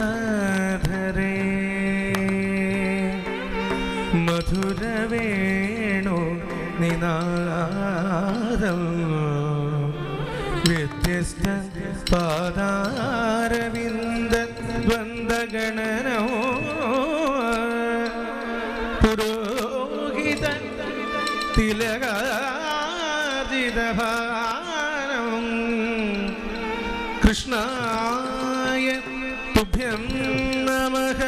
കിസലയാധരേ മധുരവേണു നിനാദം വ്യത്യസ്ത പാദാരവിന്ദ ദ്വന്ദ്ഗണനോ പുരോഹിത തിലകാർജിതഭാരം കൃഷ്ണായ തുഭ്യം നമഃ.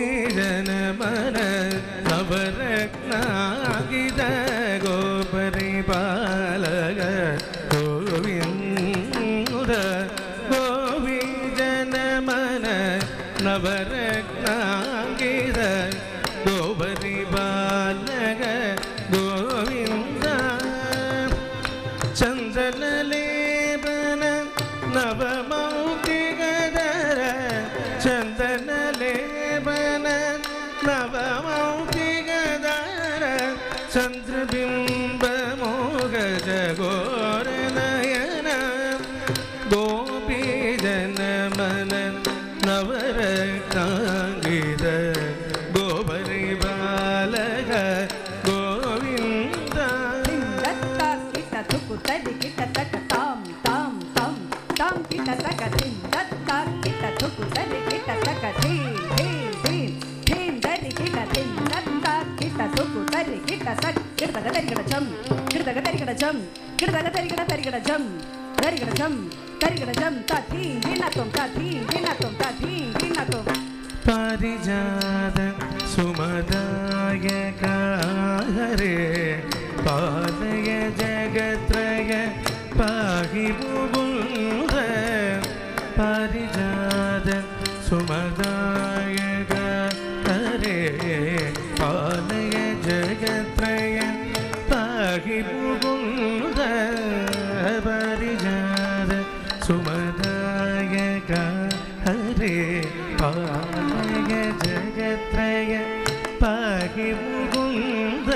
ഗോപീജനമന നവരത്നാഗിത ഗോപരിപാലക ഗോവിന്ദ ഗോപീജനമന നവരത്നാഗിത ഗോപരിപാലക ഗോവിന്ദ ചന്ദനലേപന നവമൗക്തികധര ചന്ദനലേപന നവമൗക്തികധര ചന്ദ്രബിംബമോഹജ ഘോരനയന ഗോപീജനമന നവരത്നാംഗിത ഗോപരിപാലക ഗോവിന്ദ. പാരിജാത സുമദായക ഹരേ പാലയ ജഗത്രയ പാഹി മുകുന്ദ. പാരിജാത സുമദായക ഹരേ പാലയ ജഗത്രയ പാഹി മുകുന്ദ. പാരിജാത സുമദായക ഹരേ പാലയ ജഗത്രയ പാഹി മുകുന്ദ.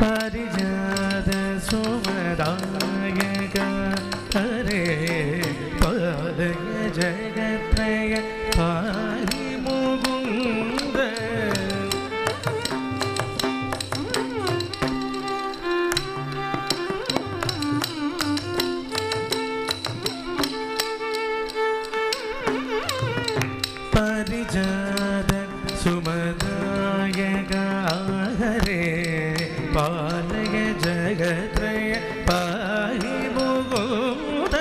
പാരിജാത സുമദായക ഹരേ പാലയ ജഗത്രയ പാഹി മുകുന്ദ. പാരിജാത സുമദായക ഹരേ പാലയ ജഗത്രയ പാഹി മുകുന്ദ.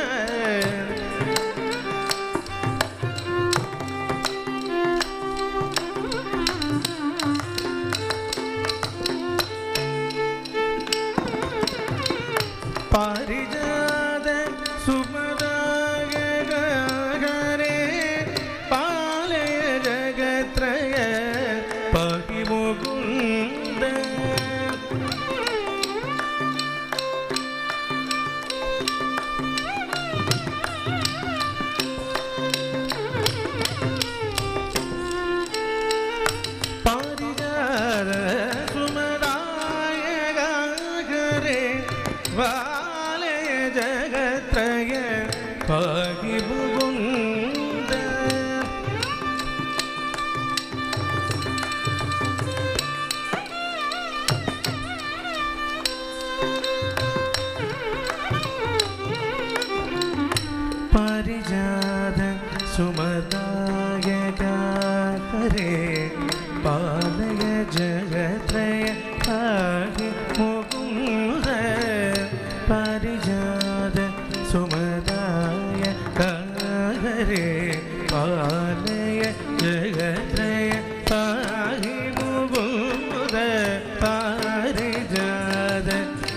പാരിജാത സുമദായക ഹരേ പാലയ ജഗത്രയ പാഹി മുകുന്ദ. പാരിജാത സുമദായക ഹരേ പാലയ ജഗത്രയ പാഹി മുകുന്ദ. പാരിജാത സുമദായക ഹരേ പാലയ പാരിജാത സുമദായ കാഹരേ പാലയ ജഗത്രയ പാഹി മുകുന്ദ പാരിജാത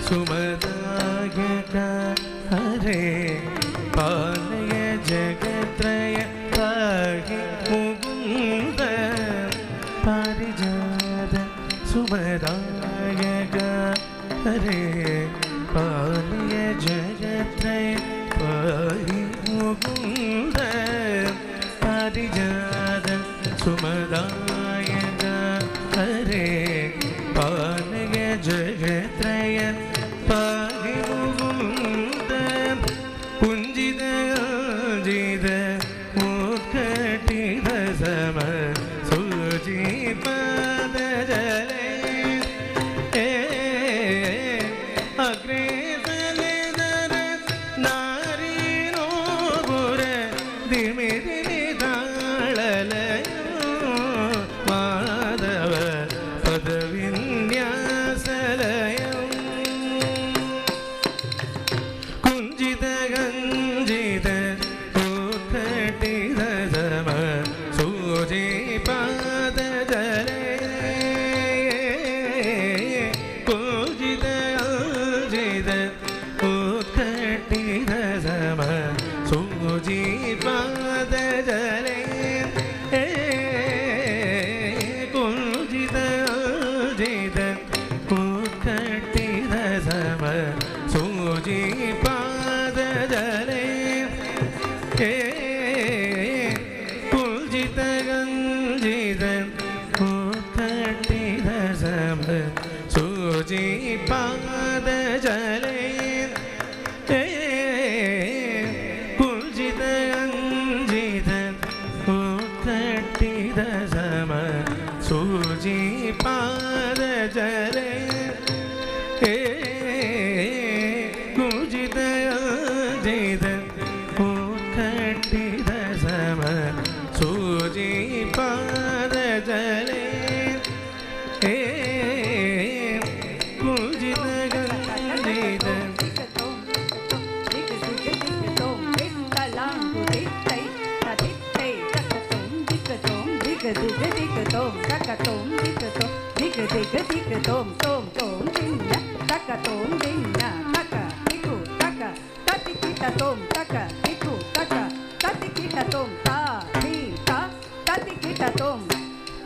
സുമദായ കാഹരേ പാലയ ജഗത്രയ പാഹി മുകുന്ദ പാരിജാത സുമദായ കാഹരേ പാലയ ജഗത്രയ പാഹി മുകുന്ദ പാരിജാത സുമദായ കാഹരേ പാലയ ജഗത്രയ പാഹി മുകുന്ദ കുഞ്ചിത ജിത മുഖട്ടിത സമ സുചി പദ ജലേ അഗ്രേ തലേതര നാരീനോ പുര ദിമിരി താളലയോ മാധവ പദവിന്യാസലയം കുഞ്ചിത ഗഞ്ചിത ഉത്കട്ടിത സമ സൂചി പാദ ജലേ കുഞ്ചിത ഗഞ്ചിത ഉത്കട്ടിത സമ സൂചി പാദ ജലേ കുഞ്ചിത ഗഞ്ചിത ഉത്കട്ടിത സമ സൂചി പാദ ജലേ കുഞ്ചിത ഗഞ്ചിത ഉത്കട്ടിത സമ സൂചി പാദ ജലേ കുഞ്ചിത ഗഞ്ചിത ഉത്കട്ടിത സമ സൂചി പാദ ജലേ കുഞ്ചിത ഗഞ്ചിത ഉത്കട്ടിത സമ സൂചി പാദ ജലേ കുഞ്ചിത ഗഞ്ചിത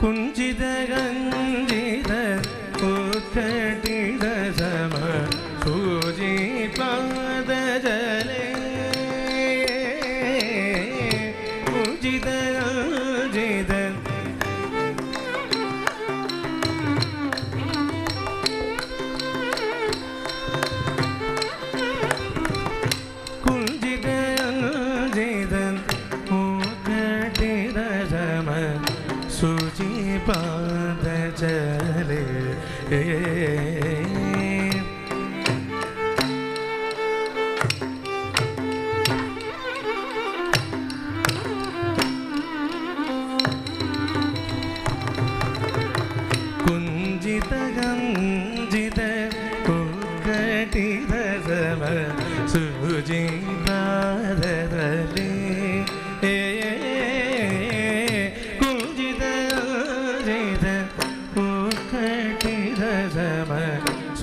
കുഞ്ചിത ഗഞ്ചിത ഉത്കട്ടിത സമ സൂചി പാദ ജലേ കുഞ്ചിത ഗഞ്ചിത കുഞ്ചിത ഗഞ്ചിത ഉത്കട്ടിത സമ സൂചി പാദ ജലേ കുഞ്ചിത ഗഞ്ചിത ഉത്കട്ടിത സമ സൂചി പാദ ജലേ കുഞ്ചിത ഗഞ്ചിത ഉത്കട്ടിത സമ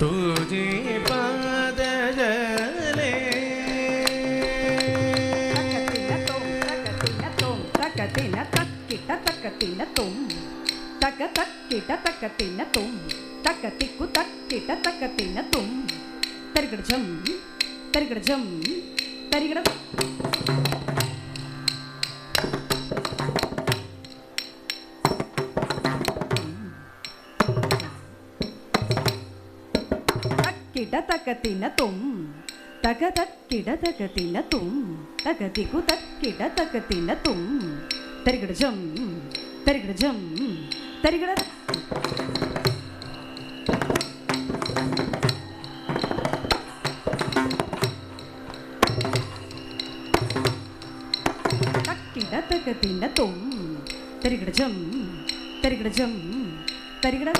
സൂചി പാദ ജലേ തക്കത്തിന തക്കിട്ട തക്കത്തിന തും തക്ക തക്കിട്ട തക്കത്തിന തും തക്കത്തിക്കു തക്കിട്ട തക്കത്തിന തും തരികട ജം തരികട ജം തരികട തക്കിട്ട തക്കത്തിന തും തക തക്കിട തക്കത്തിന തും തകതിക്കു തക്കിട തക്കത്തിന തും തരികട ജം തരികട ജം തരികട തക്കിട തക്കത്തിന തും തരികട ജം തരികട ജം തരികട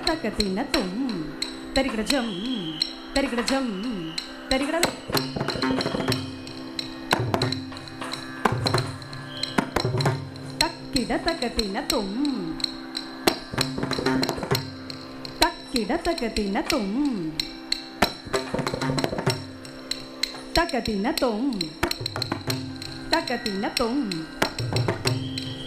തക്കത്തിന തും തരികിട ജം തരികിട ജം തരികിട തക്കിട തക്കത്തിന തും തക്കിട തക്കത്തിന തും തക്കത്തിന തും തക്കത്തിന തും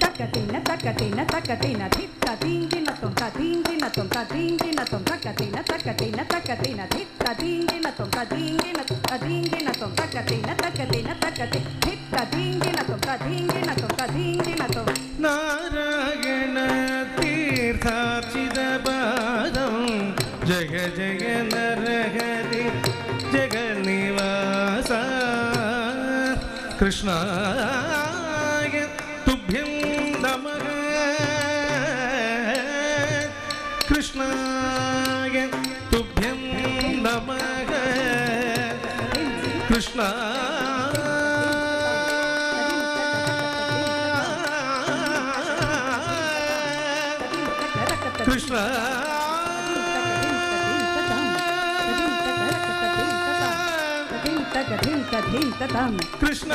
takatina takatina takatina titta tingina tom tatingina tom tatingina tom takatina takatina takatina titta tingina tom tatingina tom takatina takatina takatina titta tingina tom tatingina tom tatingina tom Narayana തീർത്ഥാർച്ചിത പാദം ജഗ ജഗ നരഹരി ജഗന്നിവാസ കൃഷ്ണായ തുഭ്യം നമഃ കൃഷ്ണായ തുഭ്യം നമഃ കൃഷ്ണ കൃഷ്ണ കൃഷ്ണ